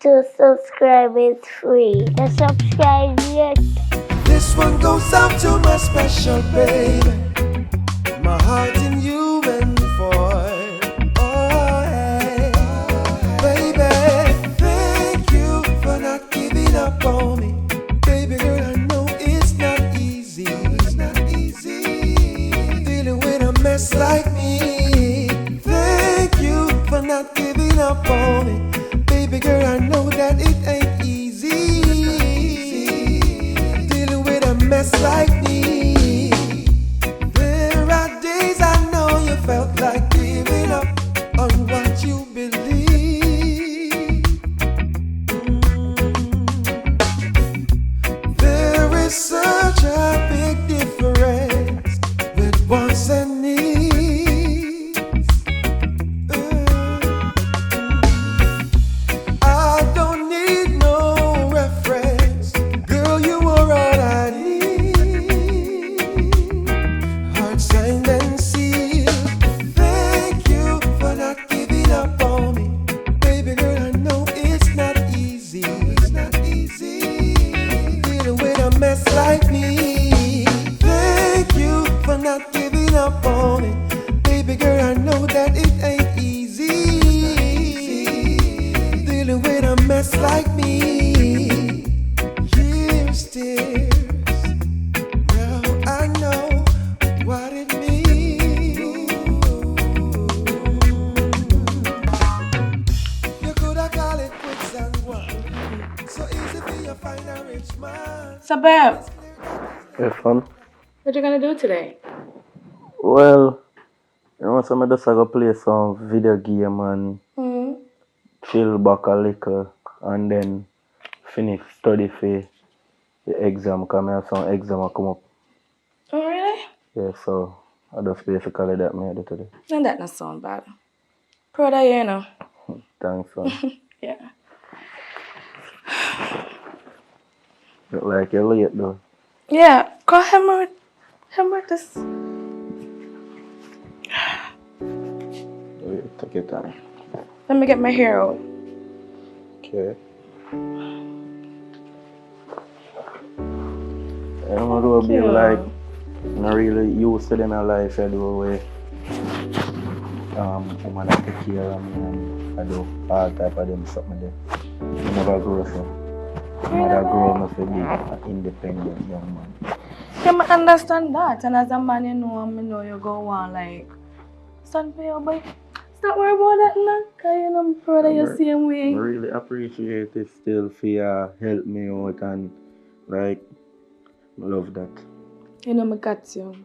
To subscribe is free. To subscribe yet. This one goes out to my special baby. My heart in you and for. Oh, hey. Baby, thank you for not giving up on me. Baby girl, I know it's not easy. It's not easy dealing with a mess like me. Thank you for not giving up on me. Baby girl, I know that it ain't easy dealing with a mess like me. There are days I know you felt like giving up on what you believe. There is such a big difference with wants and needs. I don't need no reference. Girl, you are all I need. Heart signed and sealed. Thank you for not giving up on me. Baby girl, I know it's not easy. It's not easy dealing with a mess like me. Thank you for not giving up on me. Baby girl, I know that it ain't easy dealing with a mess like me. Years, tears. Now I know what it means. You could have called it quits and one. So easy for you to find a rich man. So, babe, Have fun. what you gonna do today? Well, you know, some of just I go play some video game and chill back a little and then finish study for the exam. Because I have some exam come up. Oh, really? Yeah, so I just basically that I do today. And that not sound bad. Proud of you, you know. Thanks, son. Yeah. Look like you're late though. Yeah, go hammer this. Wait, take your time. Let me get my hair out. Okay. I don't know, be like, not really used to them in life, I do way. Woman I take care of me and I do all type of them something there. I never grow so. My mother grow up to be an independent young man. Yeah, I understand that. And as a man, you know you go on like, stand for your boy. Stop worrying about that now. Because you know, I'm proud of you same way. I really appreciate it still for you help me out and like, I love that. You know, I got you.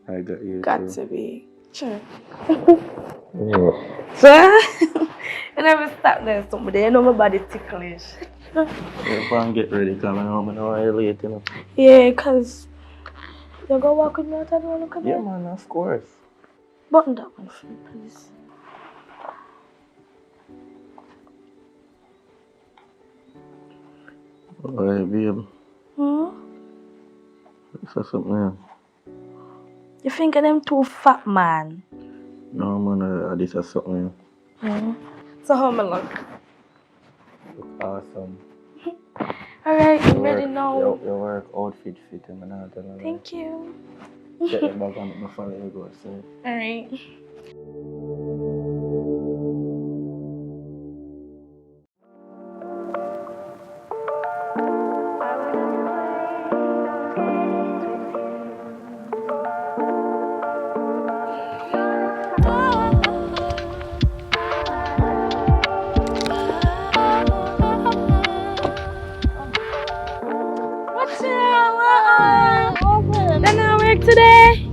I got you Got too. to be. Sure. Yeah. So, you never stop there somebody. You know my body ticklish. Yeah, fun, get ready, because I know I'm late, you know. Yeah, because you go walk with me out and look at Yeah, me. man, of course. Button that one for me, please. Alright, babe. Is something else? You think of them too fat, man? No, man, this is something else. So how me look? Look awesome. Alright, you ready now? Your work outfit fit him and I'll tell you. Thank you. Get your bag on me follow you go, so. Alright. What's wrong? Open. Then I work today?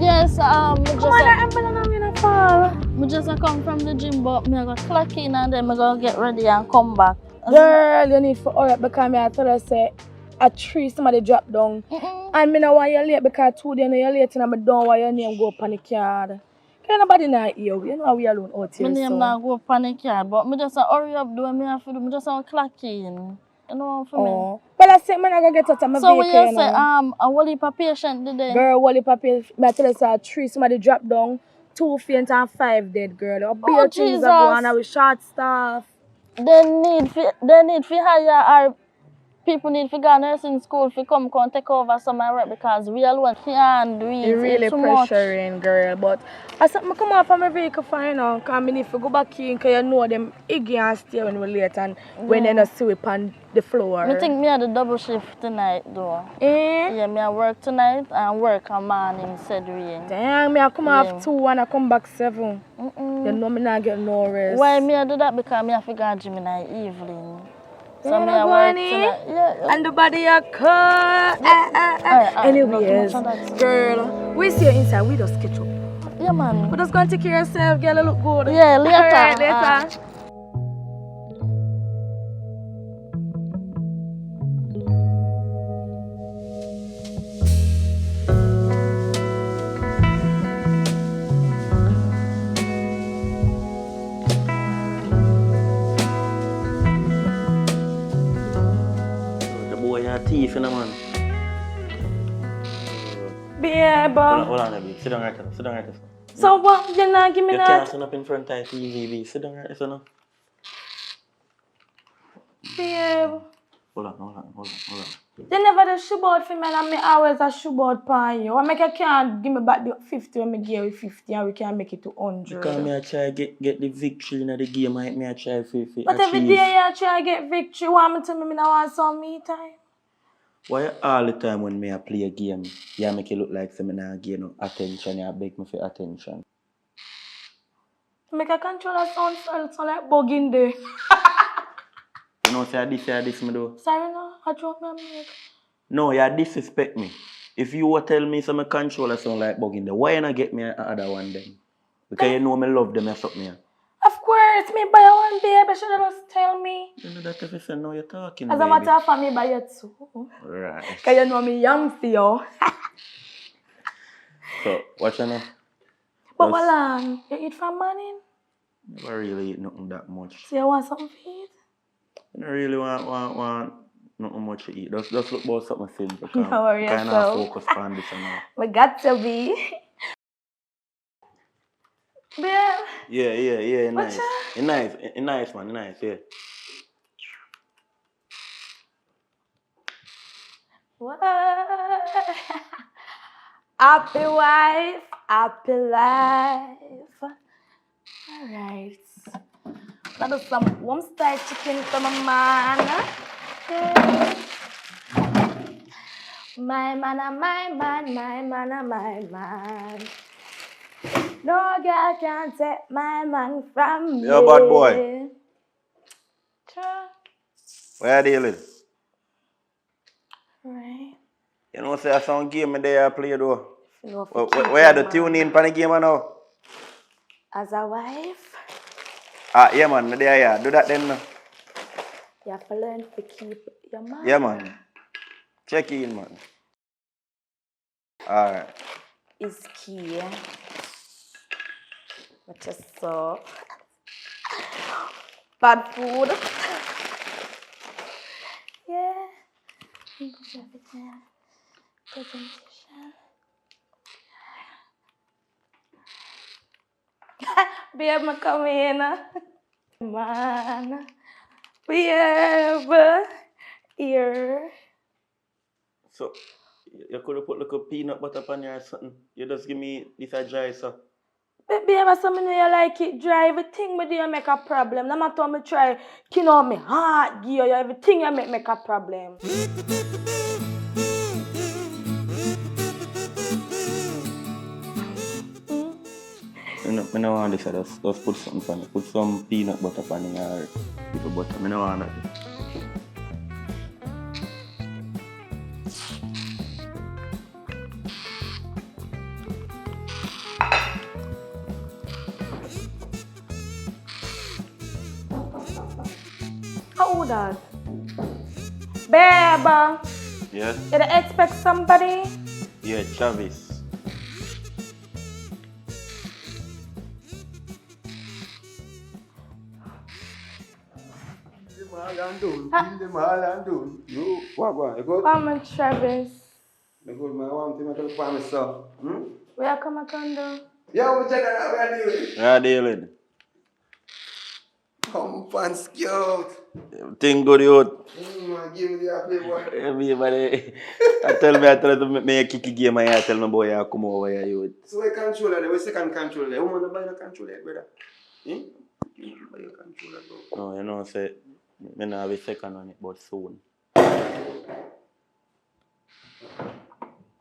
Yes, Come on, I'm gonna fall. I just come from the gym, but I'm going to clock in and then I'm going to get ready and come back. Girl, you need to hurry up because I tell her say a tree somebody drop down. And me know why you're late because 2 days you're late and I don't want your name go up on the card. Can nobody not hear you? You know we alone out here. My name not go panic yard, but I just hurry up do what I have to do. I just want to clock in. You know for me. Oh. Well, I say I'm not going to get out of my So vehicle. when you say a whole heap of patient today? Girl, whole heap of patient. I tell you say a tree somebody drop down. 2 faint and 5 dead, girl. A Oh, things Jesus. are going on with short staff. they need to hire our people need to go nursing school to come take over some of work because we alone can't do it. It's really too much. pressuring, girl. But I said, I come off from my vehicle fine now. Because I need to go back in because you know them iggy and stay when we're late and when they not sweep on the floor. I think me had a double shift tonight though. Yeah, me I work tonight and work on morning said rain. Damn, me I come off 2 and I come back 7. You know me not get no rest. Why me I do that? Because me I forgot gym in the evening. So me I work tonight. Yeah. And the body are cut. Anyways, girl, we see you inside. We just catch up. Yeah, man. We just gonna take care of yourself, girl. You look good. Yeah, later. Alright, later. The boy a thief, you know, man. Babe. Hold on, baby. Sit down right there. Sit down right there. So what? You not give me You that? can't stand up in front of TV, baby. Sit down right there, no? Babe. Hold on. You never the shoeboard for me and me always a shoeboard pan you. I make you can't give me back the 50 when me give you 50 and we can make it to 100. Because me I try get the victory in the game, me I try to But every day you try to get victory, want me to me I want some me time? Why all the time when me I play a game, you make it look like me not give no attention, you beg me for attention? Make a controller sound like bug in there. You know, say this me do. Sorry no, I drop my mic. No, you disrespect me. If you were tell me some controller sound like bug in there, why you not get me another one then? Because you know me love them, you suck me. Of course, me buy one baby, should have just tell me. You know that if you say no, you're talking, As a matter of fact, me buy it too. Right. Because you know me young for you. So, what you know? But hold on, you eat from morning? Never really eat nothing that much. So you want something to eat? I don't really want nothing much to eat. Just look about something simple. Don't worry kind of yourself. focus on this and that. We got to be. Babe. Yeah, nice. What's Nice, man, nice, yeah. What? Happy wife, happy life. Alright. That is some warm style chicken for my man. Okay. My man. No girl can take my man from me. Yo, bad boy. Sure. Where are you dealing? Right. You know, say some game there I play though. No, Where are the tune in for the game now? as a wife, Yeah, man, there, yeah. Do that then. you have to learn to keep your man. Yeah, man. Check in, man. Alright. Is key. Which is so bad food. Yeah. Presentation. Babe, me come in. Man. Babe. Here. So, you could have put like a peanut butter on you or something. You just give me this a dry, so. Baby, ever so me know you like it dry. Everything me do you make a problem. No matter how me try, you know me heart give you everything you make a problem. I don't want this, just put something on it. Put some peanut butter on it or little butter. I don't want that. How old that? Babe, Yeah? you don't expect somebody? Yeah, Travis. You, what? You good? I'm Travis. You good, man. I want to make a promise, sir. Where come I can do? Yeah, we check it out. Where are you? Yeah, dealing. Pump and scout. Thing good out. Man, give me the play, boy. Everybody, I tell to make me a kicky game and I tell my boy I come over here you. So what controller there? What's second controller there? Woman, buy the controller, brother. Eh? You buy your controller, bro. No, you know say me not have a second on it, but soon.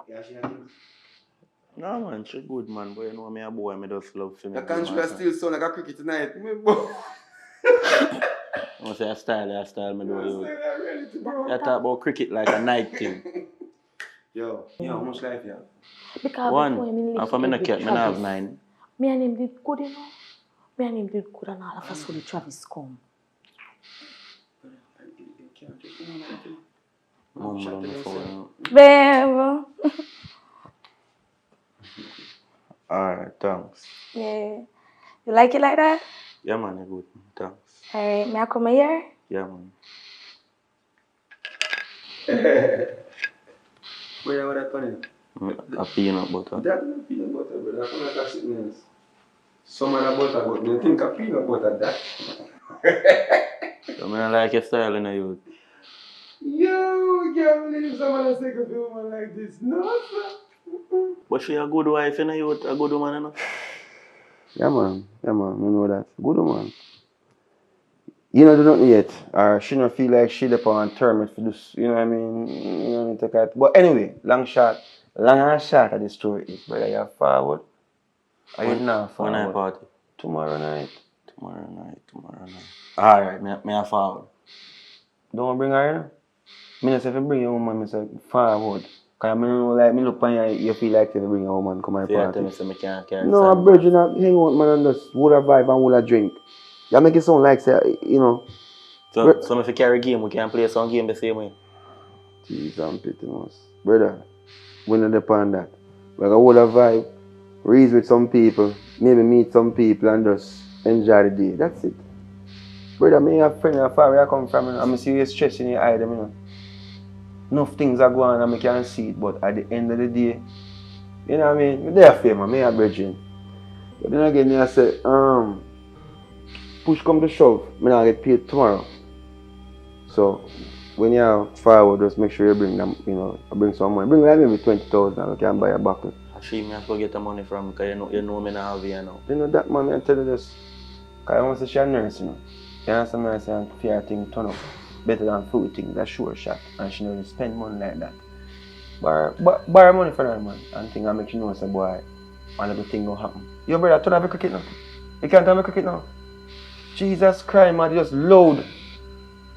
Yeah, she has it. No man, she good man, but you know me a boy, me just love to me. The controller still sound like a cricket tonight. Remember? I say a style me do you. Reality, bro. You talk about cricket like a night thing. Yo, how much life you have? Because One, before him and for me no cat, me not have 9. Me and him did good, you know. Me and him did good and all of a sudden Travis come. Mum on the phone. Babe. Alright, thanks. Yeah. You like it like that? Yeah man, you good. Thanks. Alright, may I come here? Yeah man. Where you have that funny? A peanut butter. That not peanut butter, but that's not like sweetness. Some of the butter, but you think of peanut butter, that. So I like your style in the youth. Yo, I can't believe someone has taken a woman like this. No, sir. But she a good wife in the youth, a good woman enough. Yeah, man. You know that. Good woman. You know, do nothing yet. Or she don't feel like she up on term for this. You know what I mean? You know what I mean? Take it. But anyway, long and short of the story is, brother, you're forward. Are you not forward? When I party? Tomorrow night. Tomorrow night. Alright, me a forward. Don't bring her in. Me not say if you bring your woman, I say forward. Because I know, like, me look on you feel like if you bring a woman come my So you party. tell me say me can't carry No, side, I'm virgin, hang out, man, and just would a vibe and would a drink. You make it sound like, say, you know. So if you carry game, we can play some game the same way. Jeez, I'm pity most. Brother, we not depend on that. We got hold a vibe, reason with some people, maybe meet some people and just enjoy the day. That's it. Brother, me have friends and far where I come from, and I'm see you stress in your eye, them, you know. Enough things are going on and I can see it, but at the end of the day, you know what I mean? They're fair, man. Me a virgin. But then again, I say, push come to shove, me not get paid tomorrow. So, when you're forward, just make sure you bring them, you know, bring some money. Bring like maybe 20,000 and you can buy a buckle. She me have to get the money from, because you know me not have it now. You know that, man, I tell you this. Because I want to say she's a nurse, you know. You understand me? I say, fair thing turn up. Better than food things, that's sure shot. And she doesn't spend money like that. Borrow money for that, man. And thing I make you know, say, boy, and everything will happen. Yo, brother, turn off your cricket now. You can't turn off your cricket now. Jesus Christ, man, you just load.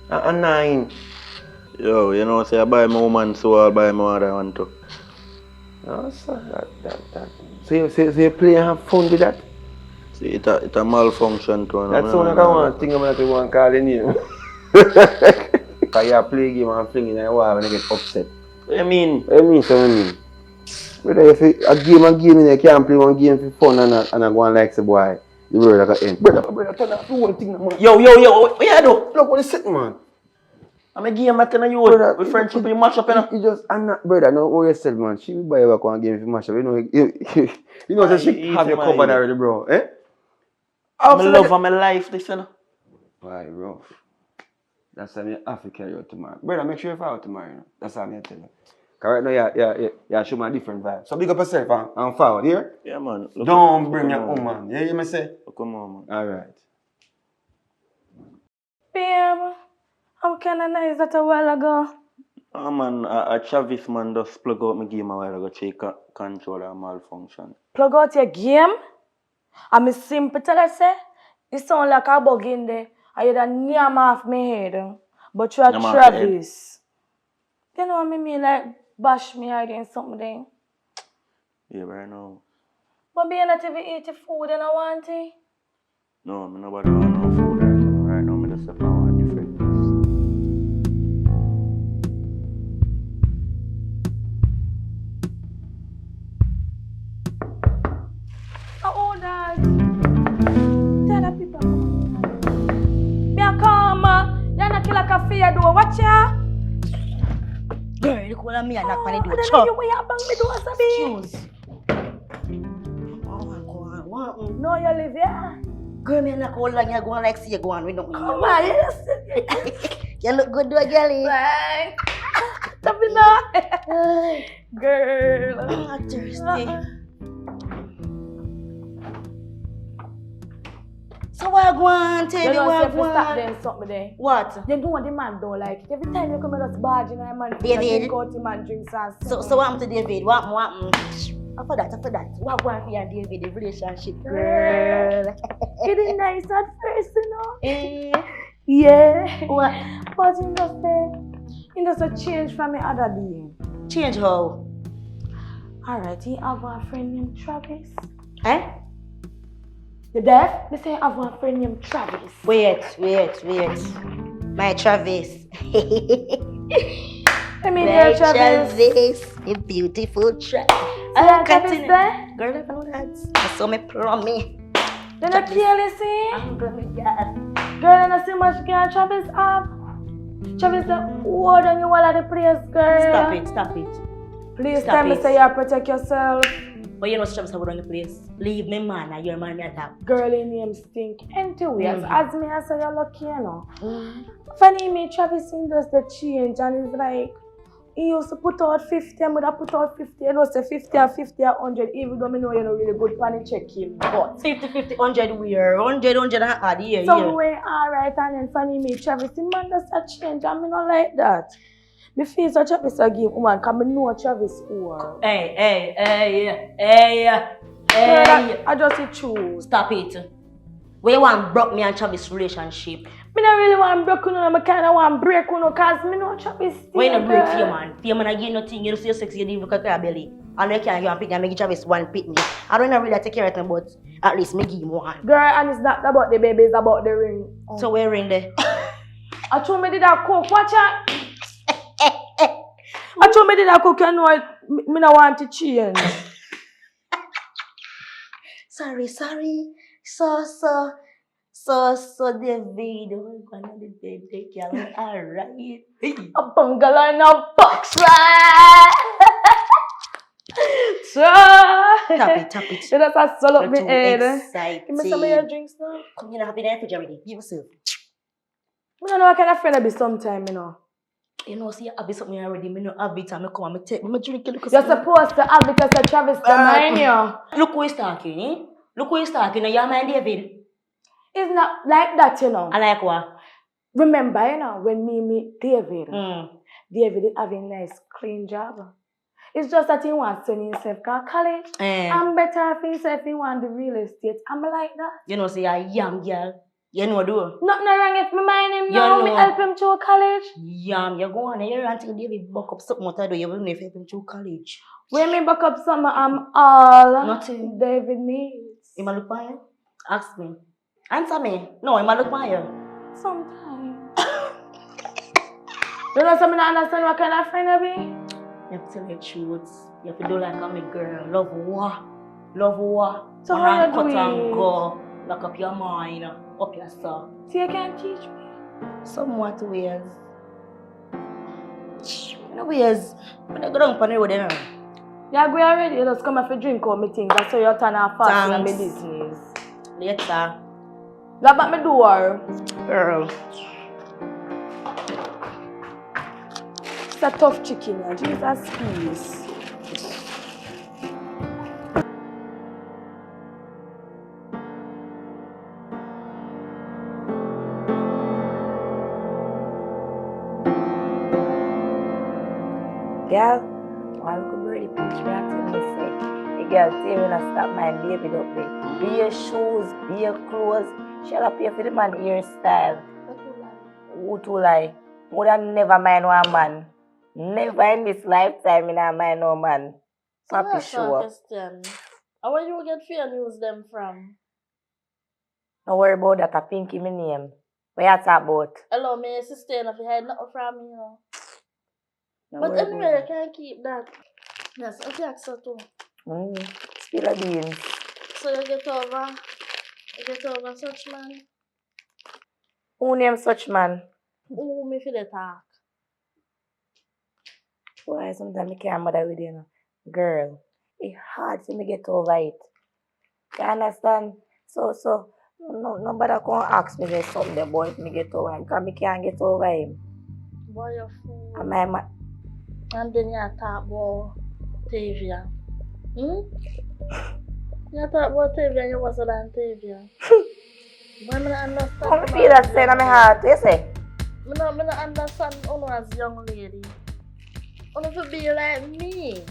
And 9. Yo, you know, say I buy my woman, so I'll buy my other one too. No, sir, that. So you play and have fun with that? See, it's a malfunction too. That's the one I want to think about you want to call in you. Because you play a game and fling in the wall when you get upset. What you mean? What you mean? Brother, if a game in you can't play one game for fun and I go and like say, boy, the world like a end. Brother, turn off the whole thing, man. Yo, what you do? Look what is sitting, man. I'm a game at you with friendship you mash up, you know? You just, I'm not, brother, no worry yourself, man. She will buy you back one game if you mash up. You know, so she have your covered already, bro. Eh? I'm a love of my life, this, you know? Why, bro? That's why I have to carry you tomorrow. Brother, make sure you follow tomorrow, you know? That's how I'm tell you. Because right now, yeah, show me a different vibe. So big up yourself and forward, here? Yeah, man. Don't bring your woman. Yeah, you may say? Come on, man. All right. Babe, how can I nice that a while ago? Oh, man, a Travis man just plug out my game a while ago, check controller malfunction. Plug out your game? I'm simple tell I say, it sound like a bug in there. I had a name off my head. But you're Travis. You know what I mean? Like, bash me hiding something. Yeah, but I know. But being not even eat the food and I want it. No, I'm nobody want no food right now. Right now, I'm just a want different things. Oh, that. Tell the people. Me a come. You're not kill a coffee I do. Watch ya. Girl, look what me and knock on the door. I don't know you way you bang me door, Sabi. Excuse. Oh my God, what? No, you live here. Girl, me not hold on, you go on like see you go on with nothing. Come on, you You look good, do a girlie. Bang. Stop it now. Girl. I'm thirsty. So what I want, tell You me know, what I say if you stop want. doing something there. What? You know the man don't like it. Every time you come in us barging and man David. drink out the man drinks and So what happened to David? What? After that. What going for you and David, the relationship, girl? It is nice at first, you know. Eh? Yeah. What? But you just a change from the other day. Change how? Alright, he have a friend named Travis. Eh? You deaf? They say I have a friend named Travis. Wait. My Travis. I mean, My Travis. a beautiful Travis. Travis there? Girl, I know that. I saw me promise. Then I clearly see. I'm gonna get. Girl, I don't see much girl Travis have. Travis the older than you all at the place, girl. Stop it. Please Stop tell me it. say you protect yourself. But you know Travis have on the place. Leave me man and your man me attack. Girl, your name stink. Anyways, as me I say you're lucky, you know. Funny me, Travis in does the change and it's like he used to put out 50 and would have put out 50. You know, say 50 or 50 or 100, even though I know you're not really good for the check-in. But 50, 100 we're 100 and add here. so we're alright and then funny me, Travis, the man does a change and me not like that. Me feel so Travis a give woman, cause me know Travis who. Hey. I just choose. Stop it. Where you want broke me and Travis relationship? Me not really want break you, I kinda want break you, cause me know Travis still. Why you not break for your man? For your man I give nothing, you see your sexy, you didn't look at your belly. And you can't give a pick and make Travis one pick me. I don't really take care of him, but at least me give him one. Girl, and it's not about the baby, it's about the ring. So where ring there? I told me did that cook, watch out. I told me did that cook, you know me not want to change. Sorry. So David, we're gonna the bed, take care. Alright. A bungalow in a box, right? Tap it. You just have to swallow up my You're too head. excited. Give me some of your drinks now. Come here, have in the fridge already. Give yourself. I don't know what kind of friend I be sometime, you know. You know, see, I have something already. Me no have it, and me come and me take. Me drink it. You're supposed to have because of Travis the mind you. Look who is talking, eh? Look who is talking. You mind David? It's not like that, you know. I like what? Remember, you know, when me meet David, David is having a nice, clean job. It's just that he wants to send himself to college. I'm better if he wants the real estate. I'm like that. You know, say, a young girl. You know, do. Nothing wrong if me mind him now. Me help him to college. Yam, you go on and you're until David buck up something what I do. You will never help him to college. When me back up summer, I'm all nothing David needs. You might look by you? Ask me. Answer me. No, you might look by you. Sometimes. You know something I understand what kind of friend I be? You have to tell the truth. You have to do like I'm a girl. Love war. So how you cut do and it? go. Lock up your mind, up your soul. So you can teach me? Somewhat ways. No ways. When I go down on the road, you know. Yeah, go already. You just come and drink all my things. That's how you turn off fast in my business. Later. Lock back my door. Girl. It's a tough chicken, yeah. Jesus, please. Girl, one look birdie pitch me and tell me say, the girl tell me to stop my David up there. Be your shoes, be your clothes. Shut up here for the man hairstyle. Who to lie? More than never mind one man. Never in this lifetime in I mind no man. Happy sure. Question. How will you get fair news them from? Don't worry about that, I Pinky my name. What you talk about? Hello, me sister, if you had nothing from me, you know. Don't But worry anyway, about you can't keep that. Yes, okay, so too. Spill the beans. So you get over such man. Who name such man? Who me feel the talk? Why sometimes I can't bother with you, know. Girl, it's hard for me get over it. You understand? So No, nobody can ask me this something about me get over him, because I can't get over him. Boy, you're fool. And my man, And then you talk about Tavia. Hmm? You talk about Tavia, you wasn't on Tavia. Why me not understand? I feel that saying in my heart, you say? Me not understand Uno as young lady. Uno to be like me.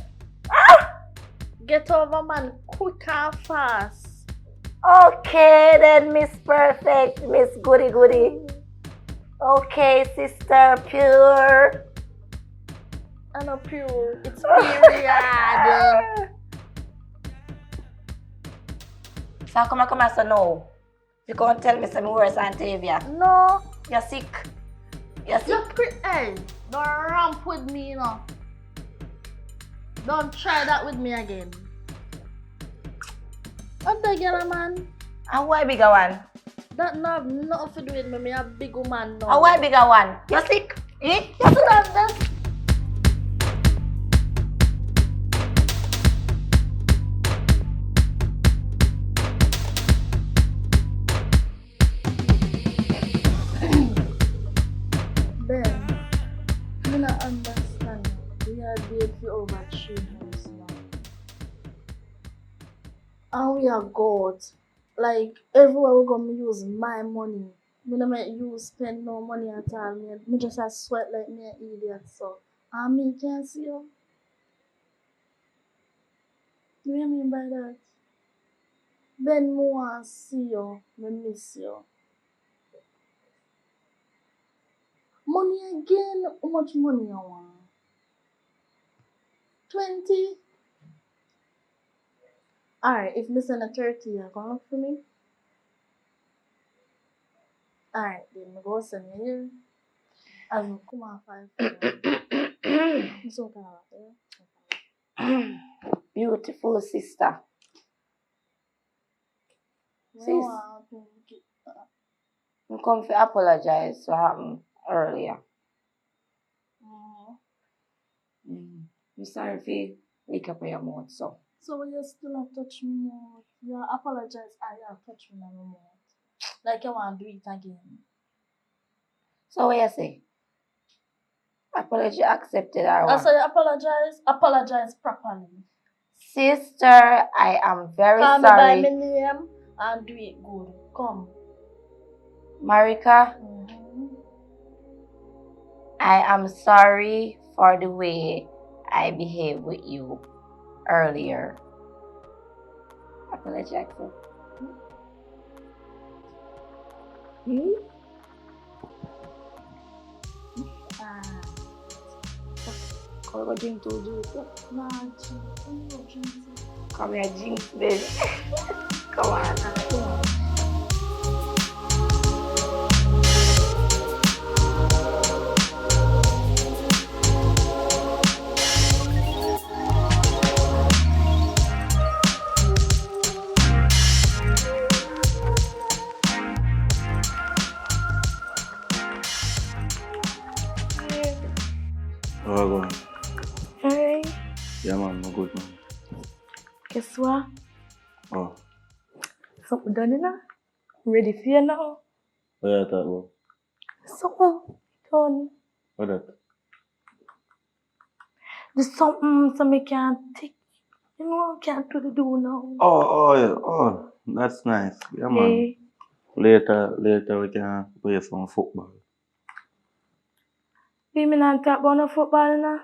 Get over man quick and fast. Okay then, Miss Perfect, Miss Goody Goody. Okay, Sister Pure. I know pure. It's period. So how come I come and say no? You can't tell me some worse than Tavia. No. You're sick. You're sick. Hey, don't ramp with me, you know. Don't try that with me again. What the girl, man? And why bigger one? That not have nothing to do with me. Me a big woman now. And why bigger one? You're sick. Eh? You're sick. Ben, I don't understand. We are dating for over 3 months now. And we are God. Like, everywhere we go, me use my money. Me no make you spend no money at all. Me just a sweat like me an idiot, so. And me can't see you. What do you mean by that? Ben, me want see you. Me miss you. Money again? How much money you want? 20? Alright, if me send a 30, you gonna look for me? Alright, then me go send you here. As me come on 5. It's okay, yeah? Beautiful sister. What Sis, you want me to I come to apologize for what happened earlier. I'm sorry if you lick up your mouth, so. So when you still have touch me more, you apologize and you have touch me no more. Like you want to do it again. So what you say? Apology accepted or I what? say apologize properly. Sister, I am very Call sorry. me by my name and do it good. Come. Marika, I am sorry for the way I behaved with you earlier. Apology accepted. Come here, drink to juice. Nah, drink. Come here, drink, baby. Come on. Oh, go on. Hey, Yeah, man, no good, man. guess what? Oh, Something done, you know? Ready for you now? what you talk about? So, done. What that? There's something so me can't take. You know, I can't do now. Oh, yeah. Oh, that's nice. Yeah, man. Hey, Later we can play some football. we may not talk about no football now.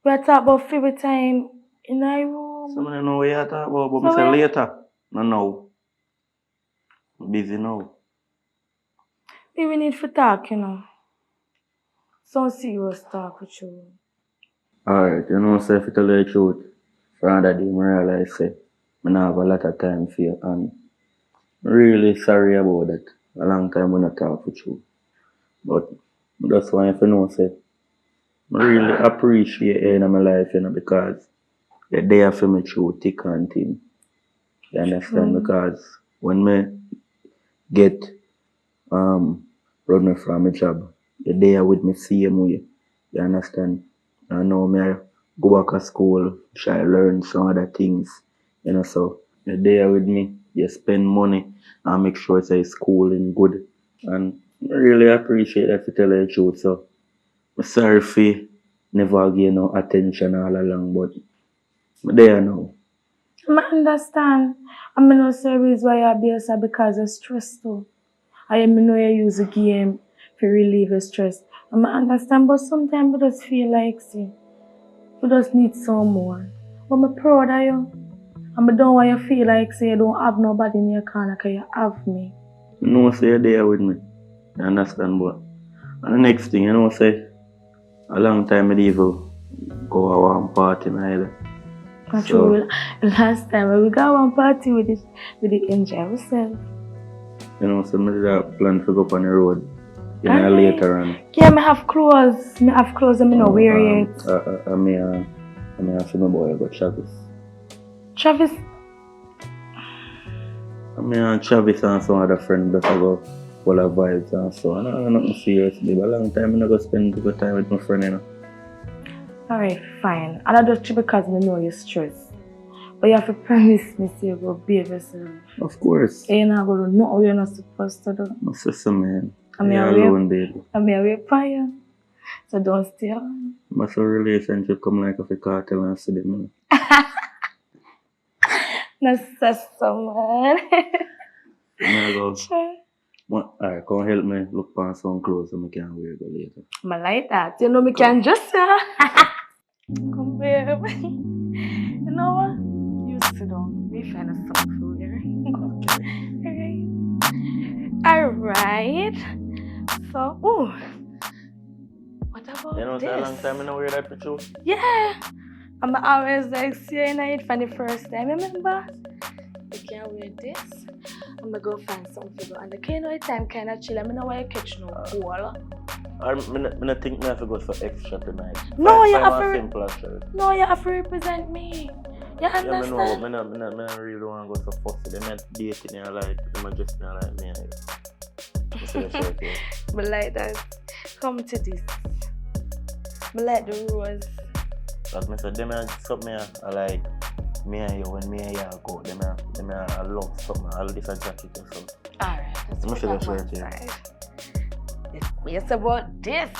We are talk about favorite time in our room. Some of them know what you talk about, but So me say where? later. No, now. I'm busy now. We need to talk, you know. Some serious talk with you. Alright, you know, say if you tell you the truth, for another day, I realize say, I don't have a lot of time for you, and I'm really sorry about that. A long time when I talk with you. But I just want you to know, say, I really appreciate you in my life, you know, because you're there for me through thick and thin. You understand? Because when me get run me from my job, you're there with me same way. You understand? I know me I go back to school, try to learn some other things, you know, so you're there with me you spend money and make sure it's schooling good. And I really appreciate that to tell you the truth. So I'm sorry for never give no attention all along, but I'm there now. I understand. I mean, no service why you're abuse because of stress too. I mean, know you use a game to relieve the stress. I understand, but sometimes we just feel like, see, we just need some more. But I'm proud of you. And I don't want you to feel like, say, you don't have nobody in your corner because you have me. You know, say you're there with me. You understand, but and the next thing, you know, say, a long time I even go a one party neither. Not So, true. Last time we got one party with the enjoy ourselves. you know, so I did a plan to go up on the road. You know, Alright. later on. Yeah, I have clothes. I have clothes and I not wear yet. I may have to my boy go Travis. Travis, I mean, Travis and some other friend that I go full of vibes and so on. I'm not serious, babe. A long time I go spend good time with my friend, you know. alright, fine. And I just because I know you're stressed. But you have to promise me so you go behave yourself. Of course. You're not going to know what you're not supposed to do. My sister, man. I'm You're away. alone, baby. I'm away for you. So don't stay on. My relationship come like a cartel and see them, you know. No stress, man. I go, Sure. alright, come help me look for some clothes so I can wear go later. I like that. You know me can just come babe. You know what? You sit down. We find a something for here. Alright. So, ooh. What about You know, this? it's a long time I don't wear that picture. Yeah. I'm always like seeing it for the first time. Remember? You can wear this. I'm gonna go find something to do. And the kind of time kind of chill. I mean, why you catch no cool. I think I have to go for extra tonight. No, you Find have a to. simple shirt. No, you have to represent me. You Yeah, I know, understand? I really don't want to go so fussy. They not dating you like, they just not like me. I see the shirt here. But like that. Come to this. But like the rose. Like I said, them are something I like. Me and you, when me and you go, them I love something. I love this jacket or something. Alright, let's Let me put see that the one shirt here. side. It's about this.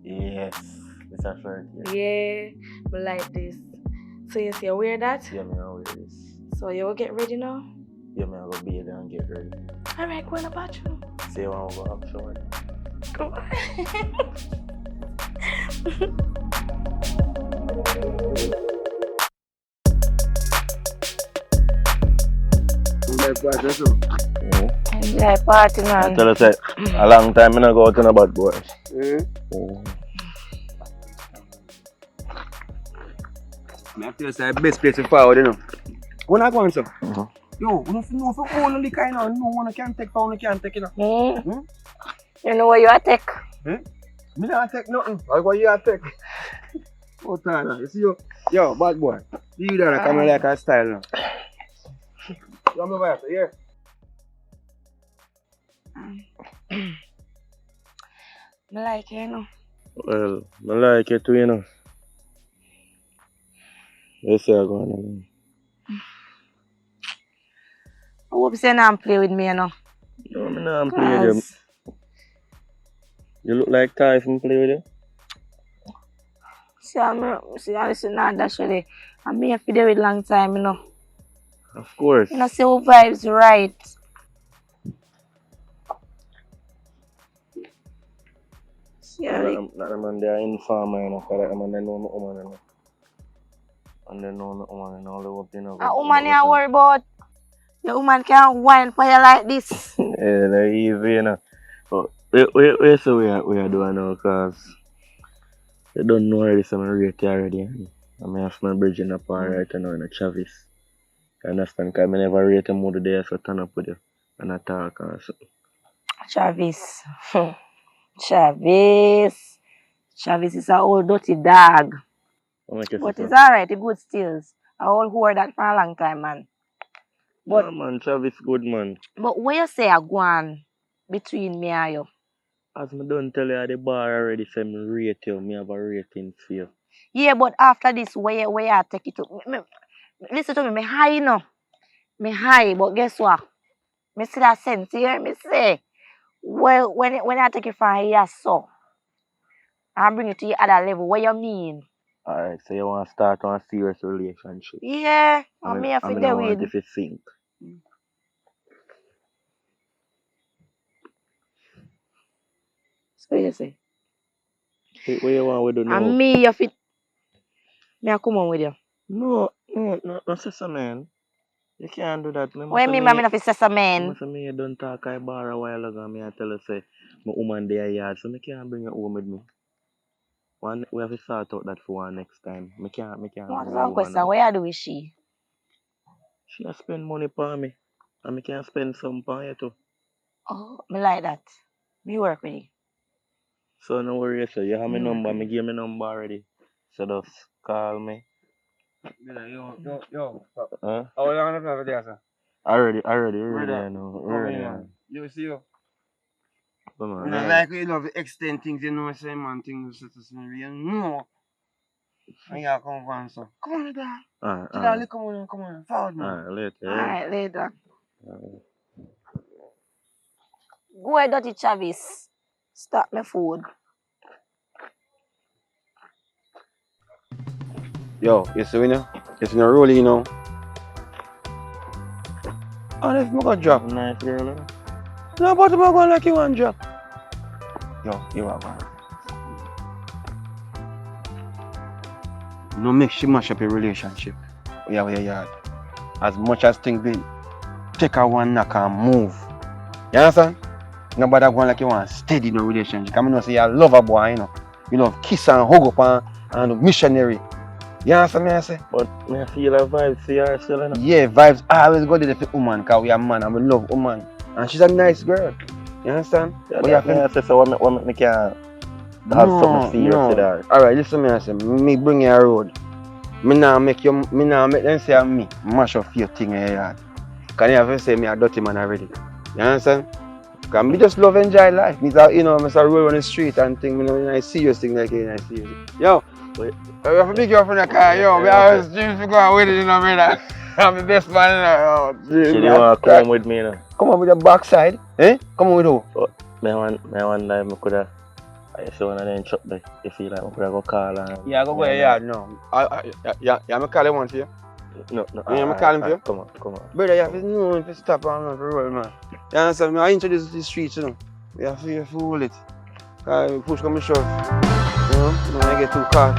Yes, this a shirt here. Yeah, but like this. So you see, you wear that? Yeah, me I wear this. So you will get ready now? Yeah, me I go bathe and get ready. Alright, what about you? See you want to go up shower. Come on. Enjoy party, I man. tell you, say, a long time I don't go out on a bad boy. I feel it's the best place to forward, you know. When I go on, sir. Yo, we don't know if we own the kind of no one can take, one can take, you know. You know what you are take? Me not take nothing. I go you take. Oh, Tana, you see you? Yo, bad boy. You there, come like a style now. You want me over here? I like you, you know. Well, I like it too, you know. You see I go on. I hope you not play with me, you know. No, I'm not playing with you. You look like Ty from play with you. See, I listen to that really. I'm here for there with long time, you know. Of course. You know, see how vibes right. Yeah, Not the man they are informer, you know, because that man they know no woman, you know. And they know no woman, and all the work, you know. a woman you worry about. Your woman can't whine for you like this. Yeah, they're easy, you know. But we say we are doing now, because they don't know already, so I'm rate you already. And I have my bridge in the part right now in a Travis. You understand? Because I never rate him more today, so turn up with you and I talk and so. Travis. Travis. Travis is an old dirty dog. But it's alright, it's good stills. I all heard that for a long time, man. But yeah, man, Travis good, man. But what you say I go on between me and you? As I don't tell you at the bar already, say me rate you, me have a rating for you. Yeah, but after this, where you take it to? Listen to me, me high, you know. Me high, but guess what? Me see that sense here, me say. Well, when I take it from here, so, and bring it to the other level, what you mean? Alright, so you want to start on a serious relationship. Yeah, I and mean, me have I to mean, I deal want with. if it sink. So you say. What you want we do now? And me, you fit. Me I come on with you. No, sister, man. You can't do that. What you mean, me not fit say some man? Me don't talk I bar a while ago. Me I tell her say my woman there yard, so me can't bring her home with me. We have to sort out that for one next time. Me can't What's bring her that home question? now. What you do with she? She a spend money for me, and me can spend some for you too. Oh, me like that. Me work with you. So no worry, sir. You have my Me number. work Me with give me number already. So just call me. Yo. Huh? How long have you been there, sir? Already, Brother, there now. come Already. in, man. You see you. Come on. I like you love to extend things, you know, say man things such as me. You know. And you come on, so. Come on, dad. Today, come on. Forward, man. Later. Alright, later. Go ahead, Dirty Chavis. Stop my food. Yo, you see me now? You see me rolling, you know? And if me go drop. Nice girl, huh? No, but I'm going like you want drop. Yo, you are going. No make she mash up your relationship. Yeah. As much as things be, take her one knock and move. You understand? Nobody going like you want steady in a relationship. I mean, you say you love a boy, you know. You love kiss and hug up and missionary. You understand me I say? But me feel a vibe for her still, you know? Yeah, vibes always go there for woman because we are man and we love woman. And she's a nice girl. You understand? Yeah, but that I say so what me can have something serious with her. Alright, listen me I say, me bring you a road. Me now make them say I'm me mash up your thing in your yard. Can you ever say me a dirty man already? You understand? Because me just love enjoy life. Me you know, I roll on the street and thing, you know, I serious thing like it, I serious. Yo, wait. You have a big girl from the car, yo, we always dream to go out with it, you know, brother. I'm the best man in the world. She don't want to come with me, you know? Come on with the backside, eh? Come on with who? Oh, me one time I could have, if you want to then chop me, you feel like I could have go call her. Yeah, go your yard now. Yeah, I'm calling one for you. No. I'm calling for you. Come on. Brother, you have to know if you stop and run for roll, man. You understand me? I introduce you to the streets, you know. You have to hold it. Because push come and shove. You know, you don't want to get too caught.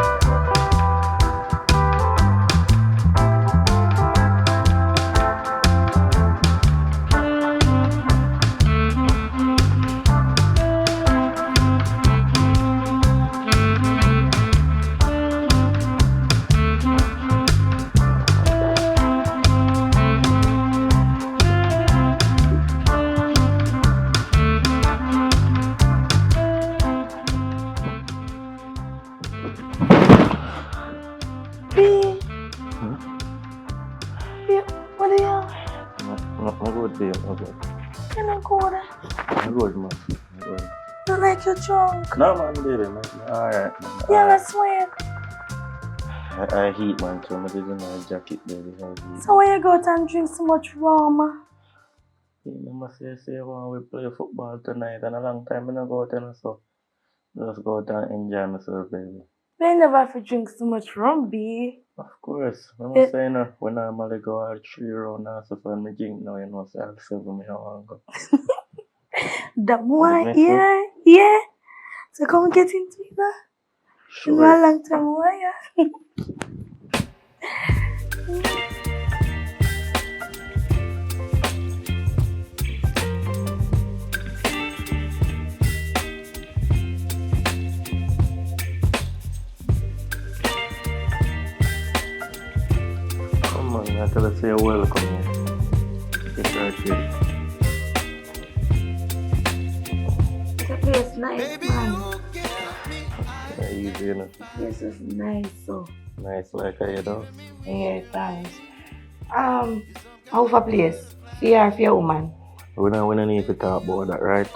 What are you? I'm good, babe. I'm good. You're not good. I'm good, man. I'm good. You like you're drunk. No, man, baby, man. Alright, man. You're not sweat. I heat, man, so I'm using my jacket, baby. I heat. So why you go out and drink so much rum? I must say, well, we play football tonight, and a long time I don't go out, and so just go out and enjoy myself, baby. They never have to drink so much rum, B. Of course, I must say, no, we normally go all 3 rounds, and so when I drink now, you know, so I'll 7 me, I want to go. That one, yeah. So come and get into it now. Sure. You know a long time, why, yeah? Come on, I tell her say welcome here. Get right here. The place nice, man. Yeah, easy, you know. This is nice, so. Nice like you know. Yeah, thanks. How for place? For your woman. We don't need to talk about that, right?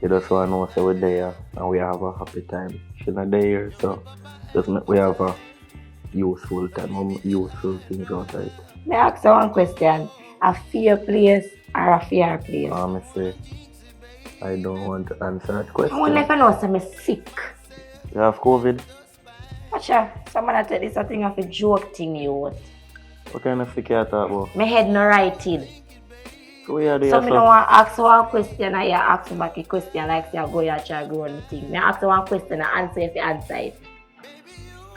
You just want to know say we're there and we have a happy time. She's not there, so just make we have a useful time, useful things outside. May I ask you one question? a fair place or a fair place? I say, I don't want to answer that I question. want to know if I'm sick. You have COVID? Watch out, someone I tell this a thing of a joke thing you want. What kind of sick you talk about? My head no right in. So we are So I don't want to ask one question and you ask me back a question like say I go here try grow on the thing. I ask one question and answer if you answer it.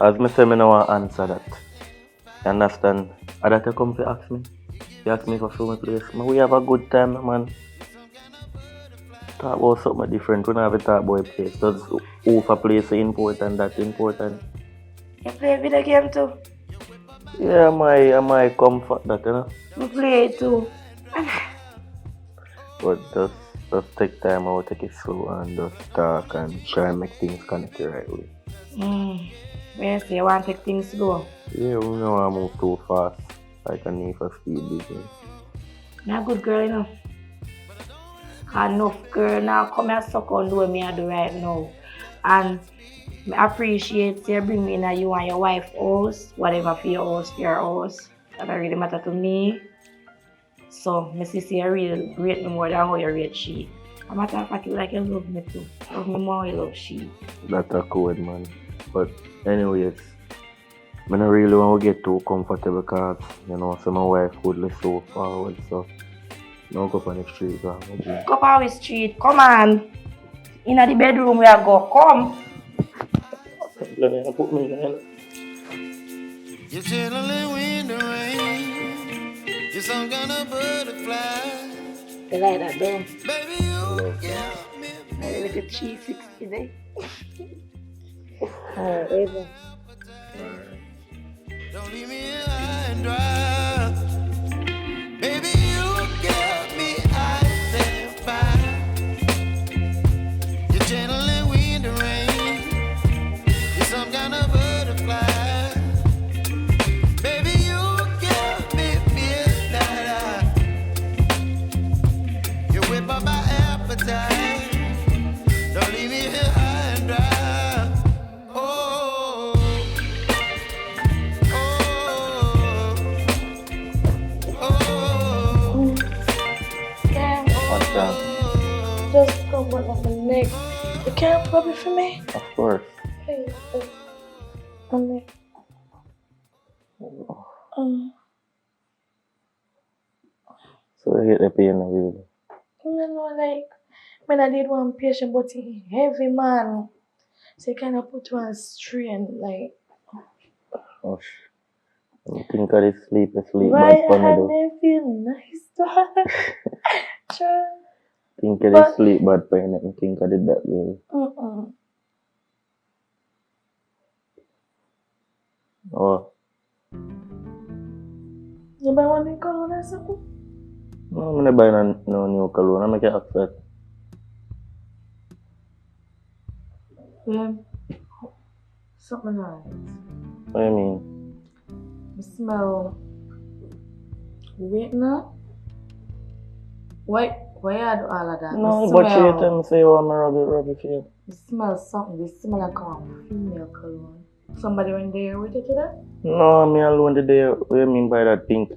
As me say, I don't want to answer that. You understand? And that you come to ask me. You ask me for show me place. We have a good time, man. Talk about something different. We don't have to talk about a place. Does who for place is important, that's important. You play video game too? Yeah, I might comfort that, you know. I play it too. But just take time out, take it slow and just talk and try and make things connect the right way. Where say you want to take things slow? Yeah, we don't want to move too fast. Like a need for speed business. I'm a good girl, you know. Enough girl now come and suck on the way me I do right now. And I appreciate you bring me in you and your wife house, whatever for your house. That don't really matter to me. So my sister you really rate me more than how you rate she. A matter of fact, you like you love me too. Love me more, you love she. That's a code, man. But anyways, I don't really want to get too comfortable because, you know, so my wife would live so forward, so don't go up on the street. Go up on the street, come on. In the bedroom we are go, come. Let me put me in. You're chilling in the rain. You're some kind of butterfly. You like that though? Baby, you give me. Like a 360 day. Ever. Don't leave me high and dry. Baby, you give me ice and fire. You're channeling wind and rain. You're some kind of butterfly. Baby, you give me midnight. You whip up my appetite. Don't leave me here high and dry. Oh. What's that? Just come back on my neck. You can't rub it for me? Of course. Please. On me. So I get the pain really. You know, like, when I did one patient, but he heavy, man. So you kind of put one strain, like. Oh, I think I did sleep, Right, but funny and though. they feel nice, though. Sure. Think I did sleep, but I didn't think I did that really. Oh. You buy one new cologne or something? No, I'm not buying no new cologne. I'm making upset. Yeah. Something nice. What do you mean? I smell. Wait now. Why you do all of that? No, I but you smell, tell me say you want me rub it for you. I smell something. They smell like a female cologne. Somebody went there with it today? No, me alone today. What do you mean by that pink?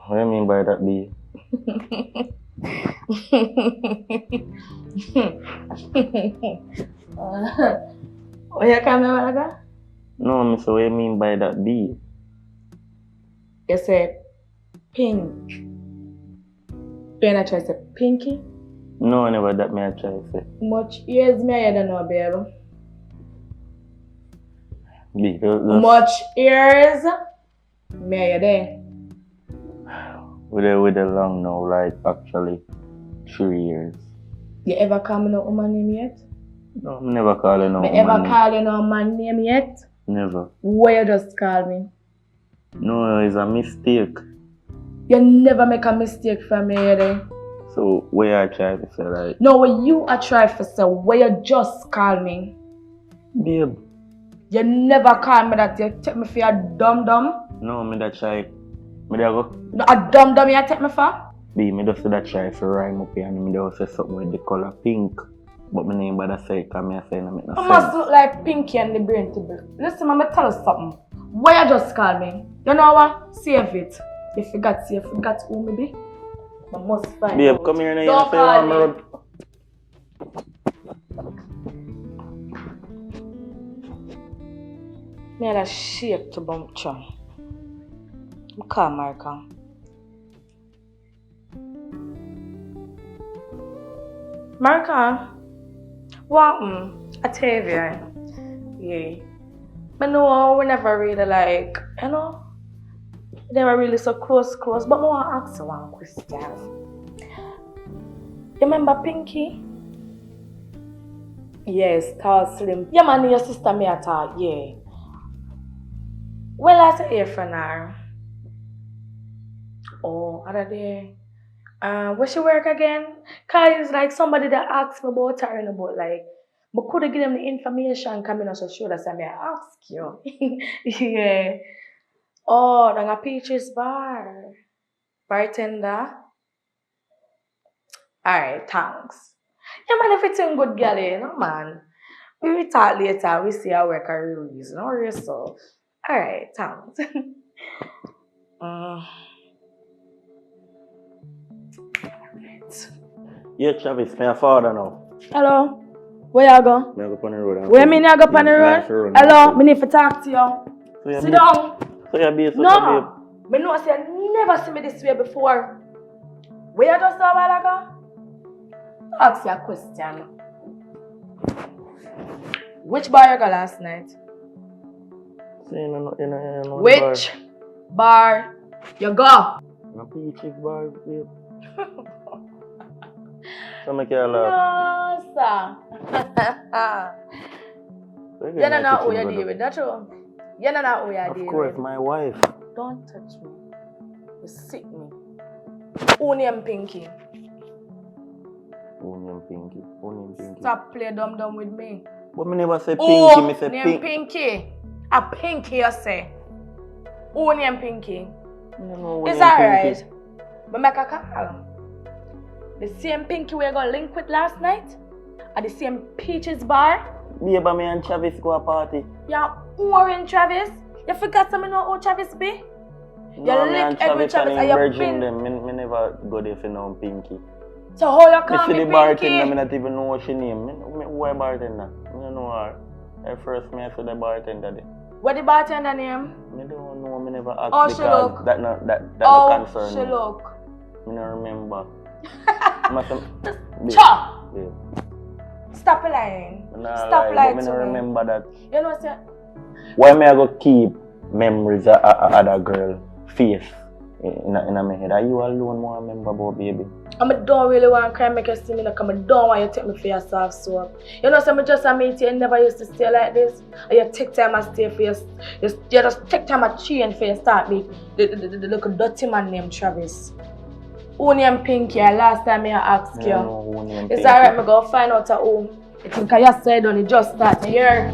What do you mean by that bee? Oh, you come here like that? No, me say what you mean by that bee? You said pink. You not try to say pinky? No, never that me I try to say. Much ears me I don't know, baby. Bee, Much ears me I there. with the long now, like actually 3 years. You ever call me no woman name yet? No, I'm never calling no Me woman ever name. call you no man name yet? Never. Why you just call me? No, it's a mistake. You never make a mistake for me, there. So where I try to say like, No, when you are trying to say, why you just call me? babe. You never call me that. You take me for a dum-dum. No, me that try. Me that go. No, a dum-dum you take me for? Be me just that try to rhyme up here and me just say something with the color pink. But me name bother say it because me say no make no I sense. must look like Pinky and the brain to be. Listen, I'm tell you something. Why you just call me? You know what? Save it. You forgot who me be? I must find Babe, out. come here now. You Don't say you want me call me. rub. Me had a shape to bump chum. I call Marka. Marka, what? I tell you, yeah. But no, we never really like, you know, never really so close, but I want to ask you one question. You remember Pinky? Yes, tall, slim. Yeah, man, your sister me at all, yeah. Well, I say for now. Oh, other day. Where she work again? Cause it's like somebody that asked me about her and about like, but could I give them the information coming on so sure that I ask you. Yeah. Oh, then a Peaches bar. Bartender. Alright, thanks. Yeah, man, everything good, girl, you know, man. We will talk later. We see how work are release. No yourself. Alright, thanks. Yeah, Travis, my father now. Hello. Where you go? Me go on the road. Where me you go on the road? Hello, me need to talk to you. Sit down. So you be No. Me know say you never see me this way before. Where you just saw a while ago? Ask you a question. Which bar you go last night? Which bar you go? No Peaches bar, babe. So make you laugh. No, sir. You don't know who you deal with, that's true. You don't know who you deal with. Of course, my wife. Don't touch me. You sick me. Who name Pinky? Who name Pinky? Stop play dumb with me. But me never say Pinky, me say name Pinky. A Pinky you say. Who name Pinky? It's alright. But make a call. The same Pinky we got linked with last night? At the same Peaches bar? Babe, me and Travis go a party. Yeah, who are in Travis? You forgot to know who Travis be? No, you me and link Edwin Travis and you virgin them. Me never go there for no Pinky. So how you call me me see the Pinky? bartender, me not even know what she name. Who a bartender? Me don't know her. At first, me I saw the bartender there. What the bartender name? Me don't know. Me never asked How because she look? that no concern How she me. look? Me don't remember. Cha! Yeah. Stop lying. Nah, Stop lying but to me me. don't remember that. You know what I'm Why me I go keep memories of other girl face in my head? Are you alone more remember about baby? I don't really want to cry make you see me like I don't want you to take me for yourself so. You know, so I just meet you and never used to stay like this. And you take time to stay for you just take time to change for you start me. The little dirty man named Travis. Who named Pinky? Last time I asked you. It's alright, I go find out who. I think I just said only just start here.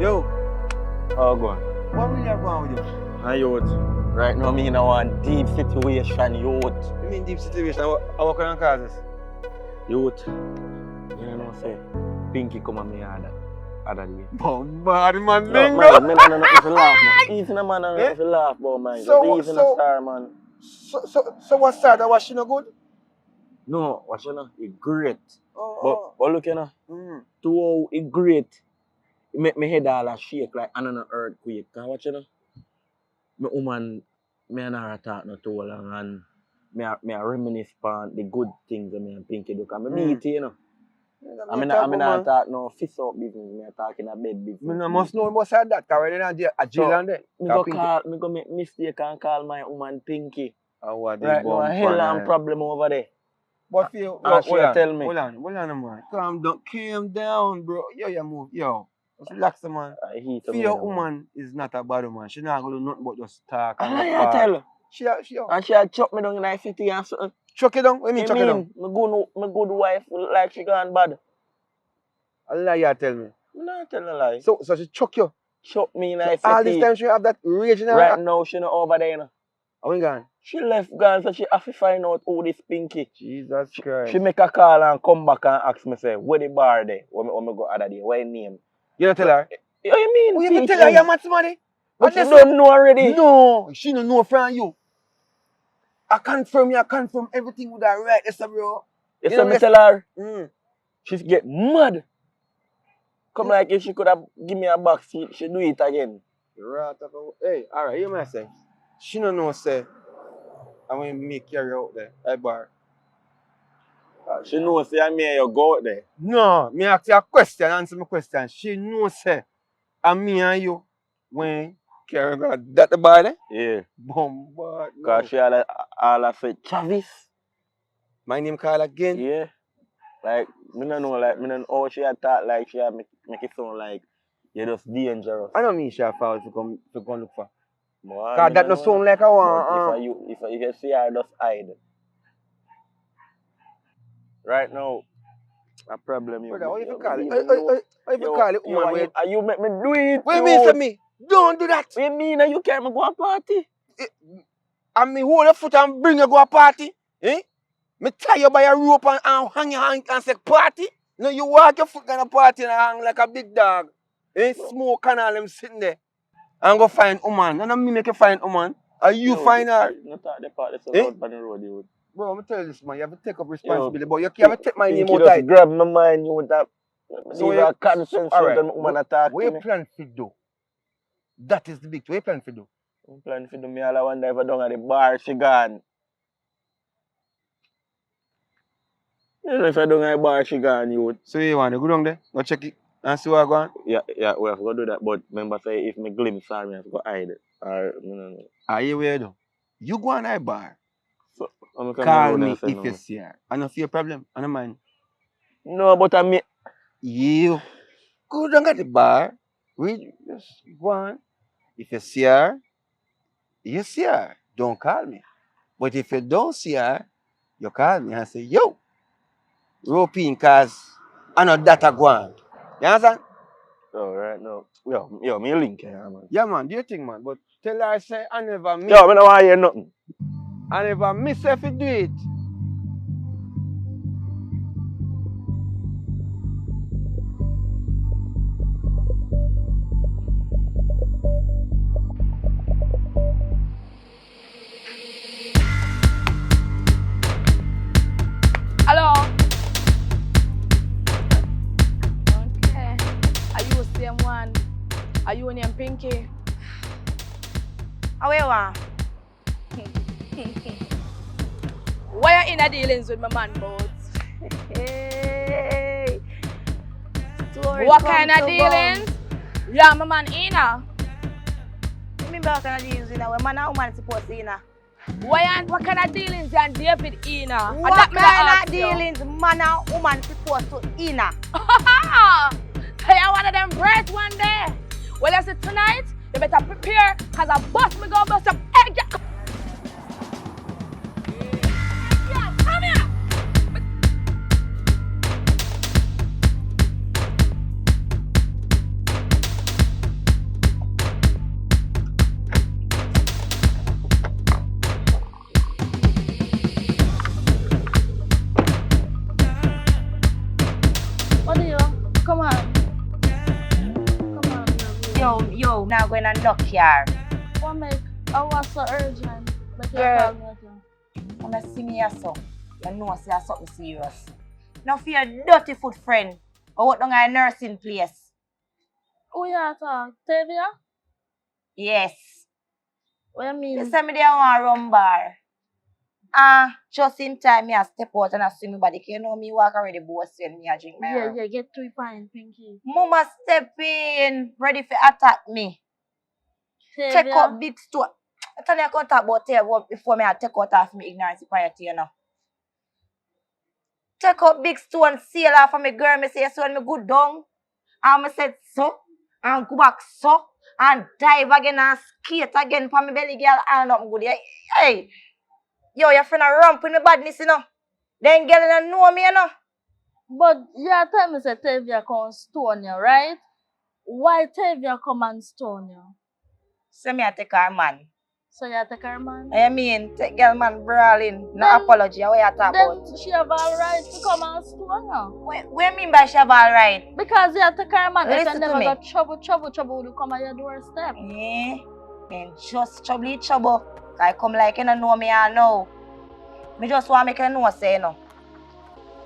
Yo, Oh, go on. what will you have going with you? Hi, youth. Right now, me in a deep situation, youth. You mean deep situation? What kind of causes? Youth. You know, say, Pinky come on me other day. Bombard, man, No, bingo! man, no, if you laugh, man. Easy, man, no, if you laugh, but man. So- Easy, so- star, man. So what's that? That was she no good? No, watch you know, it's great. Oh, But look, you know, to how it's great, it make my head all a shake like an earthquake. Cause watch you know, my woman, me and her talk not too long and me a reminisce on the good things that me and Pinky do. Cause me meet you know. I mean, not talk no fist up business, me a talk in a bed business. Me no must know about that. Cause we're in a jail and there. Me go make mistake and call my woman Pinky. What they Right now, a hell and problem over there. But for you, And she tell me. Hold on, man. Calm down, bro. Yo, you move. Yo, just relax, man. I hate For me, your man. woman is not a bad woman. She not gonna do nothing but just talk. I tell her. She And she had chuck me down in the city and something. chuck it down. What do you mean chuck it down? My good wife like she gone bad. A lie you tell me. I'm not telling a lie. So she chuck you. Chuck me in So the all this city. time she have that rage in her. Right now she not over there. You know. How we gone? She left gone, so she have to find out who this Pinky. Jesus Christ. She make a call and come back and ask me, say, where the bar there? When me go other day, what your name? You don't tell her? What you mean, Oh, you Pinky? can tell her you're mad somebody? But you don't know already. No, she don't know from you. I confirm everything with her right, yes, bro. You see me tell her? Mm. She get mad. Come like if she could have give me a box, she do it again. Right, hey, alright, you might say. She don't know, say, I want to make carry out there, at bar. She knows say I mean you go out there. No, me ask you a question, answer my question. She knows, say, I'm me and you when carry got that the bar there? Yeah. Bombard. Cause she all say Travis. My name call again? Yeah. Like, me don't know, like, me don't know how she had thought, like, she had make it sound like you're just dangerous. I don't mean she have found to come look for. Man, Cause that no sound like I want. If you see her, just hide. Right now, a problem you. Brother, how you you call it? you- How you call it, woman? Wait. you make me do it. What you mean for me? Don't do that. What you mean that you can't go a party? I mean, hold your foot and bring you go a party. Eh? Me tie you by a rope and hang your hand and say party. No, you walk your foot on a party and hang like a big dog. Eh? Smoke and all them sitting there. And go find woman. And me make you find woman. And you find her. You thought the party so Eh? loud on the road, you. Bro, I'm tell you this, man. You have to take up responsibility. But you can't take my name You out just tight. grab my mind, you with that. So Leave a conscience alright. and woman attack What you me. plan to do? That is the big. What you plan to do? I'm planning to do me all I wonder if I don't at the bar, she gone. You know if I don't at the bar, she gone, you would. So you want to go down there? Go check it and see what going on? Yeah, we have to go do that. But remember say if me glimpse her, me have to go hide it. Or, no. Are you weird? You go on a bar. So, Call me if you see her. I don't feel a problem. I don't mind. No, but I mean, You go down at the bar. We just go on. If you see her, you see her. Don't call me. But if you don't see her, you call me and say, yo, rope in cause I know that I go on. You understand? right now. Yo, me link here, man. Yeah, man, do you think, man? But tell her I say I never miss. Yo, I don't want to hear nothing. I never miss if you do it. Hello. Okay. Are you the same one? Are you named Pinky? How you want? Why you in a dealings with my man, boat? Hey. What kind of dealings? Yeah, my man Ina. You mean what kind of dealings in a man and woman supposed to in a? What kind of dealings you and David Ina? What kind of dealings man and woman supposed to in a? Hey, I one of them breads one day. Well, I said tonight, you better prepare, cause I bust me go bust up egg. Yeah, come here. What do you? Come on. Yo, now going to knock here. What make? I was so urgent. But you Girl. call me again. Wanna see me as so? You know say something serious. Now for your dirty foot friend, or what down a nursing place? Who you talk? Tavia? Yes. What you mean? You say me there want run bar. Just in time me I step out and I swim my body. You know me walk already boss when me I drink my herb. Yeah, get 3 pints, Pinky. Mama step in, ready for attack me. Take Tavia? up big stone. I tell you I can't talk about Tavia before me I take out off me ignorance prior to you know. Take up big stone, seal off of me girl, me say so when me good down. And me said so, and go back so, and dive again and skate again for me belly girl and up good. Hey, yo, your friend a ramp with me badness, you know. Then girl don't know me, you know. But you tell me say Tavia come stone you, right? Why Tavia come and stone you? So me I take her man. So you take her man? I mean, take girl man brawling. No Then- apology. What you talk about? Then she have all right to come and school now. What you mean by she have all right? Because you take her man, if Listen you to never me. got trouble to come at your doorstep. Yeah. Man, just trouble. I come like you don't know me I know. Me just want to make you know say no.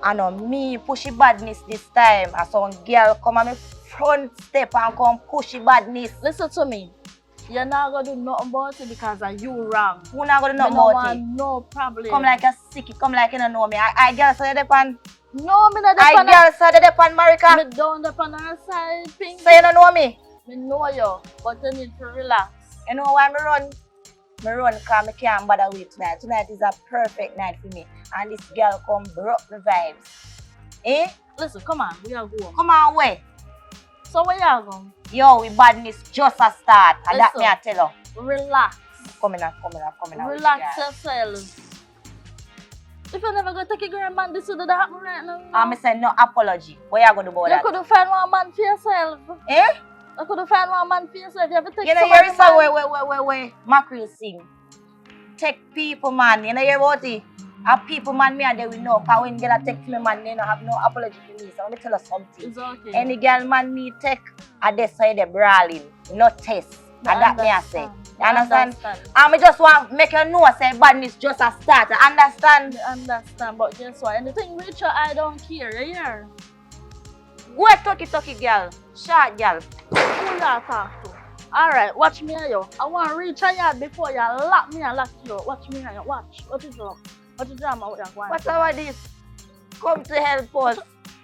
I know me pushy badness this time. I saw girl come on me front step and come pushy badness. Listen to me. You're not gonna do nothing about it because of you wrong. Who not gonna know Me no about it? want no problem. Come like a sicky, come like you don't know me. I girl say they pan. No, me not I depend girl say they pan Marika. Me don't depend on her side, pink. So you don't know me. Me know you, but you need to relax. You know why me run? Me run because I can't bother with tonight. Tonight is a perfect night for me. And this girl come broke the vibes. Eh? Listen, come on, we are going. Come on, where? So where you are going? Yo, we badness just a start. And that me I tell you. Relax. Come in. Relax yourself. If you never go take a girl man, this would happen right now. I'm saying no apology. What you gonna do about You that? could have found one man for yourself. Eh? You could have found one man for yourself. You have to take You know, hear song where Mackerel sing. Take people, man. You know, hear about it? A people, man, me and they will know. Because when girl take me, man, they don't have no apology for me. So let me tell you something. It's okay. Any girl, man, me take, and they say they brawling. No test. And that me I say. You understand? And me just want to make you know, say badness just a start. Understand? I understand, but guess what? Anything with you, I don't care. You hear? Go talky girl. Short girl. Who you talk to? Alright, watch me and you. I want to reach a yard before you lock me and lock you up. Watch me and you. Watch. What is wrong? What is drama? What you want? What's over this? Come to help us.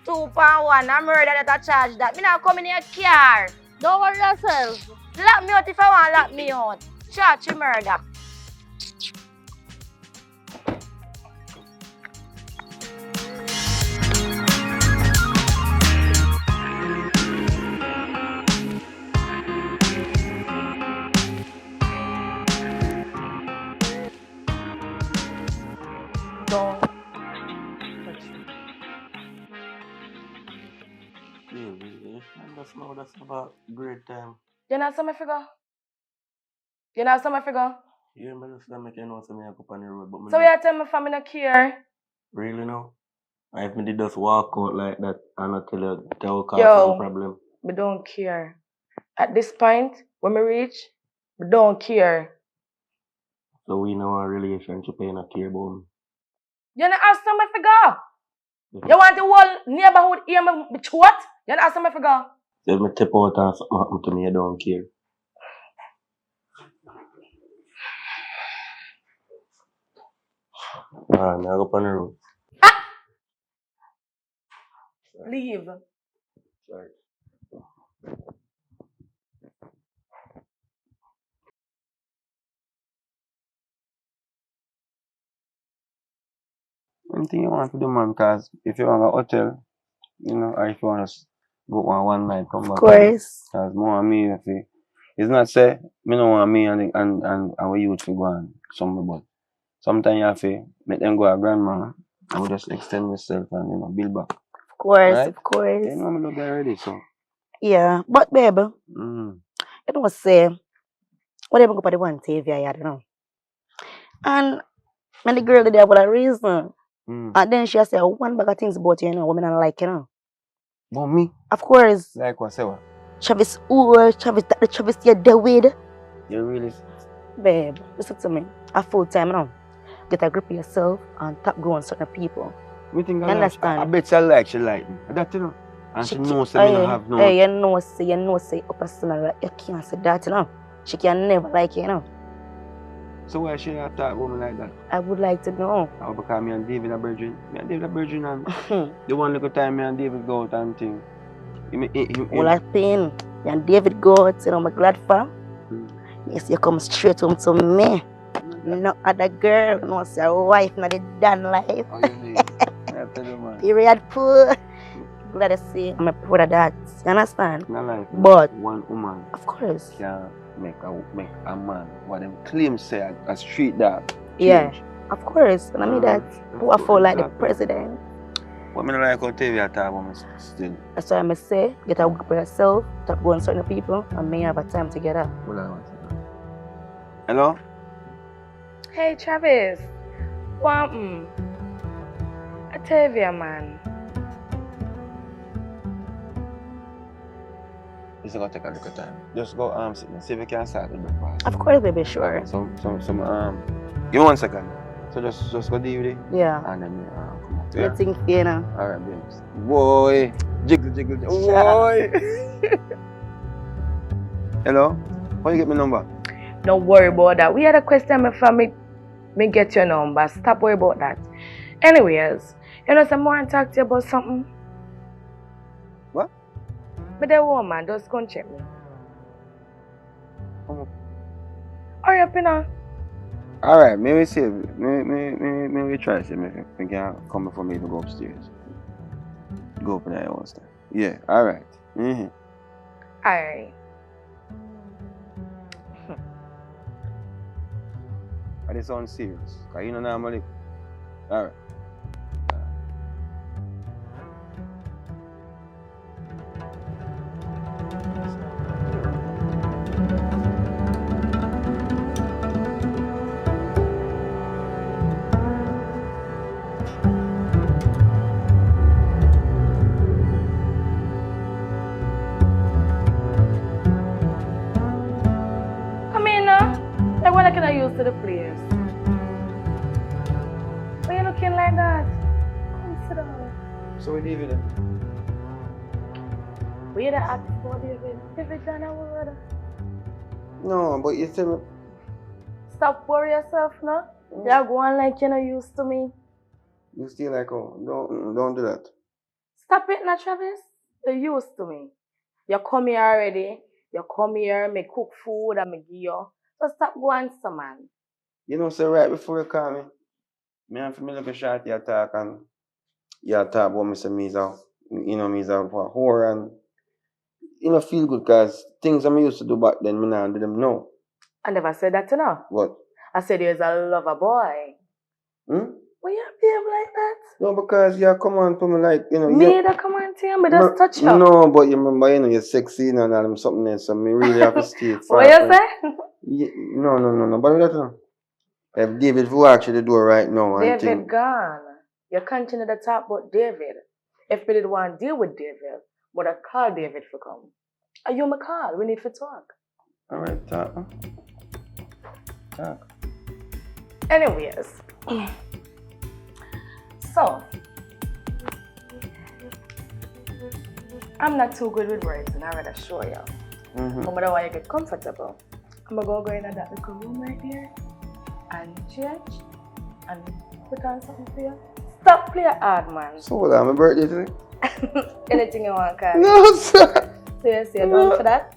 2.1. I'm murder that I charge that. Me not come in your car. Don't worry yourself. Lock me out if I want to lock me out. Charge you murder. Don't. That's now that's about great time. You know some figure? You know some figure? Yeah, man, just make you know so me I go on the road, but me So not- you tell me family not care? really know. And if me did just walk out like that and not tell you that will cause Yo. some problem. We don't care. At this point, when we reach, we don't care. So we know our relationship ain't not care about me. You know ask some figure? You want the whole neighborhood hear me bitch what? You know ask some figure? So if me tip out and something happen to me, you don't care. Alright, me I go on the road. Leave. Sorry. Anything you want to do, man, because if you want a hotel, you know, or if you want to go on one night, come back. Of course. Because more and me, if it, it's not say, me don't want me and we youth to go on somewhere, but sometimes you have to make them go a grandma. I will just extend myself and, you know, build back. Of course, Right? of course. You know, me look already, so. Yeah, but baby, Mm. you know say, whatever go for the one TV I had, you know. And when the girl did that for a reason. Mm. And then she said one bag of things about you, you know, women I like, you know. But me, Of course, like what, say what? Travis, the Travis you're there with. You really, Babe, listen to me. A full time, you know. Get a grip of yourself and top grow on certain people. me think I Understand? I bet she like me. That, you know. And she knows that me don't have no. Hey, you know, say, up personal, you can't say that, you know. She can never like you, you know. So why she not talk about me like that? I would like to know. How because me and David are virgin. Me and David are virgin and the one little time me and David go out and thing. All I pain. And David God, you know, I'm glad for. Yes, you come straight home to me. No other girl, no, say a wife, not the done life. Oh, you mean? I tell you, man. Period, poor. Glad to see I'm a proud of that. You understand? Not like But- one woman Of course. can make a man what them claim say a street dog. Yeah. change. Of course. And I mean that. Who I feel like the president. What me don't like how TV I talk about me still. That's why I must say, get a work for yourself, stop going certain people, and may have a time together. What I want to do. Hello? Hey, Travis. What I tell you, man. It's gonna take a little time. Just go sit and see if you can start the breakfast. Of course, baby, sure. Some give me 1 second. So just go deal with it. Yeah. And then come up. You Yeah. think, you know? Alright, babes. Boy. Jiggle. Boy. Hello? How you get my number? Don't worry about that. We had a question before me get your number. Stop worry about that. Anyways, you know, some more and talk to you about something. What? But the woman, just come check me. Come on. Hurry up, you know. Alright, maybe see. Maybe try to see if we can come for me to go upstairs. Go up in that house there. Yeah, alright. Alright. Are they sound serious? Cause you know normally. Alright. Come in now. Like what can I use to the place? Why you looking like that? Come sit down. So we leave it then. We had ask for David. David done a word. No, but you tell me. Stop worry yourself now. You're going like you're not used to me. You still like, oh, don't do that. Stop it now, Travis. You're used to me. You come here already. You come here, me cook food and me give you. So stop going to man. You know, so right before you call me and for me look a shot you talk and you talk about me say me's a whore and you know feel good because things I'm used to do back then, me now do them now. I never said that to know. What? I said there's a lover boy. Why you behave like that? No, because you come on to me like, you know. Me that come on to you, me just touch you. No, but you remember, you know, you're sexy and I'm something else, so me really have to stay far. What you say? No, but let her. If David will actually do it right now. David gone. You continue to talk about David. If we didn't want to deal with David, but I call David for come. Are you my call? We need to talk. Alright, talk. Anyways. So, I'm not too good with words and I rather show you. No matter why you get comfortable, I'm gonna go in that little room right there and change and put on something for you. Stop playing hard, man. So what, my birthday today? Anything you want, Carl. No, sir. Seriously, you're done for that?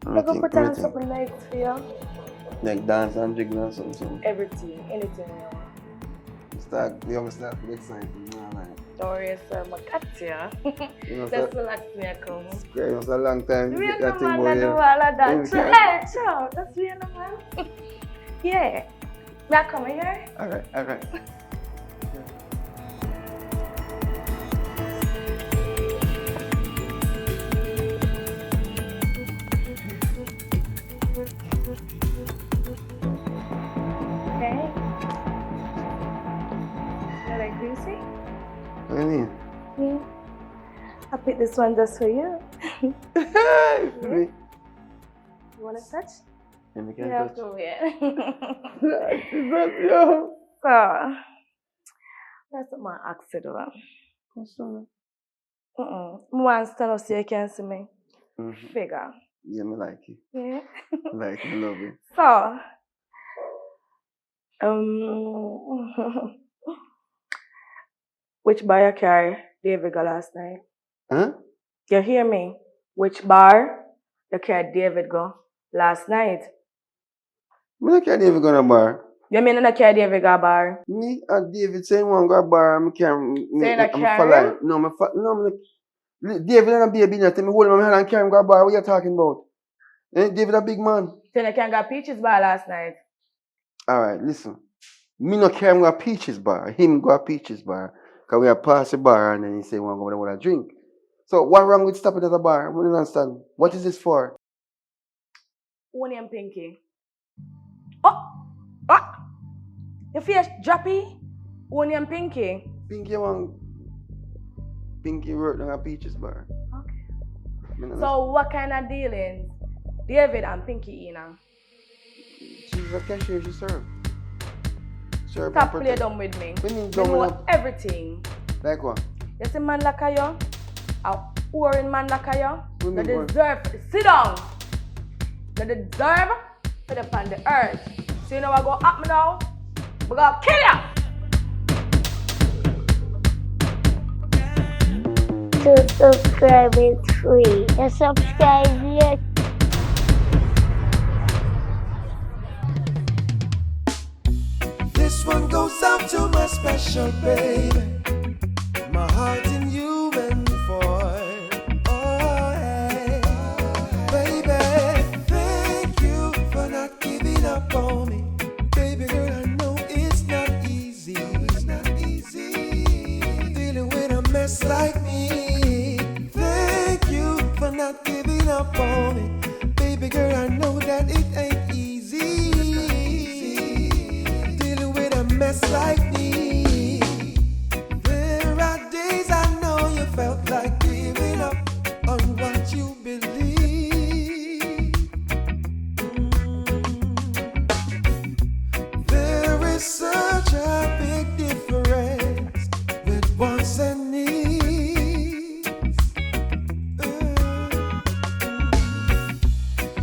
I'm gonna put on something nice for you. Like dance and jiggle or something. Everything, anything you want. You always start to get excited. Don't worry yourself, I got you. Just relax me, I come. It's great, it's a long time. We You ain't get that no thing man that do about all of that. you. Hey, ciao, that's we ain't no man. Yeah. May I come here? Alright. Okay. You like greasy? What do you mean? Yeah. I picked this one just for you. Me? You want to touch? And we can You have touch. to wear. Yo. So, that's what my accent do. What's that? I want to stand up so you can see me. Figure. Yeah, me like it. Yeah. Like it, love it. So, which bar you carry David go last night? Huh? You hear me? Which bar you carry David go last night? Me not can't even go to a bar. You mean you carry David go bar? Me and David say one go to a bar, I can't. Say you I'm carry following. him? No, David and a baby, nothing. Me hold him on my hand and carry him go to a bar. What you talking about? David a big man. Say you can't go Peaches bar last night? Alright, listen. Me no carry him go to Peaches bar. Him go to Peaches bar. Because we are past the bar and then he say, we want to go to a drink. So what wrong with stopping at the bar? I don't understand. What is this for? Who name Pinky? Oh! Your face droppy? Only and Pinky? Pinky worked on a Peaches bar. Okay. So what kind of dealings David and Pinky in? She's a cashier, she served. Stop play dumb with me. You know everything. Like what? You see man like you? A whoring man like you? They what? deserve to sit down. They deserve to be on the earth. So you know what go happen now? We're gonna kill you! To subscribe is free. You subscribe here. This one goes out to my special baby. My heart in you and for. Oh, hey. Baby, thank you for not giving up on me. Baby girl, I know it's not easy. It's not easy dealing with a mess like me. Thank you for not giving up on me. Baby girl, I know that it ain't easy dealing with a mess like me. There are days I know you felt like giving up on what you believe. There is such a big difference with wants and needs.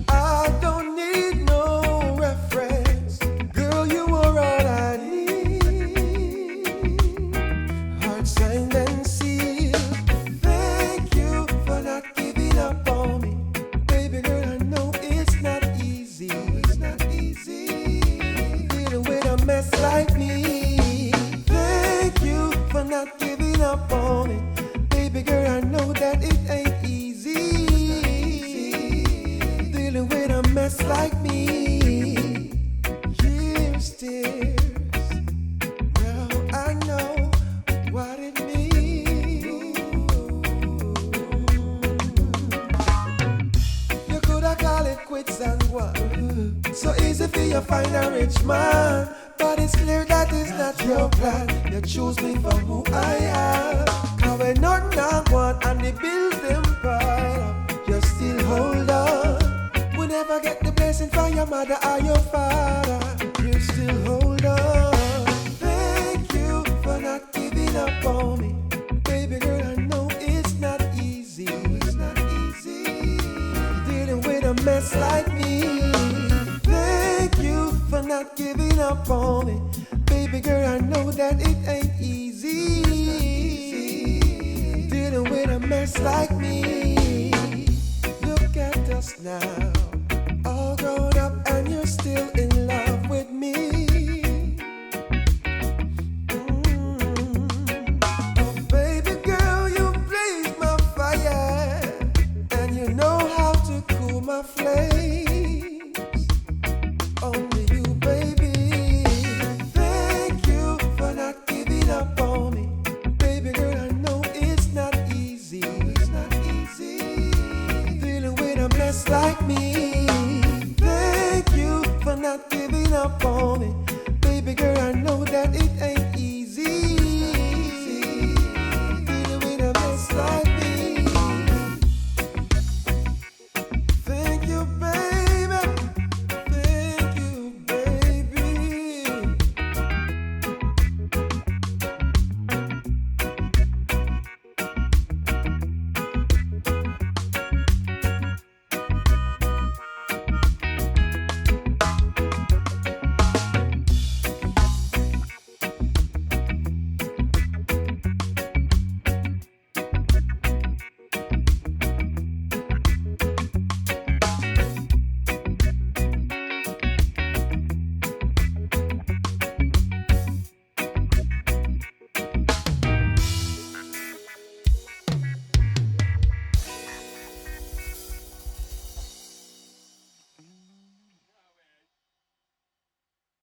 I don't need no reference. Girl, you are all I need. Heart signed and sealed. Thank you for not giving up on me. Baby girl, I know it's not easy. It's not easy dealing with a mess like me. Thank you for not giving up on me. Baby girl, I know that it ain't easy dealing with a mess like me. Years, tears. Now I know what it means. You coulda call it quits and what? So easy for you find a rich man, but it's clear that is not your plan. You choose me for who I am. Cause when nothing I want and the bills them pile up, you still hold on. We never get the blessing from your mother or your father. You still hold on. Thank you for not giving up on me. Baby girl, I know it's not easy. It's not easy dealing with a mess like me. Thank you for not giving up on me. Baby girl, I know that it ain't easy dealing with a mess like me. Look at us now, all grown up and you're still in love with me. Oh baby girl, you blaze my fire and you know how to cool my flames. Only you, baby. Thank you for not giving up on me. Baby girl, I know it's not easy. It's not easy dealing with a mess like me. Thank you for not giving up on me. Baby girl, I know that it ain't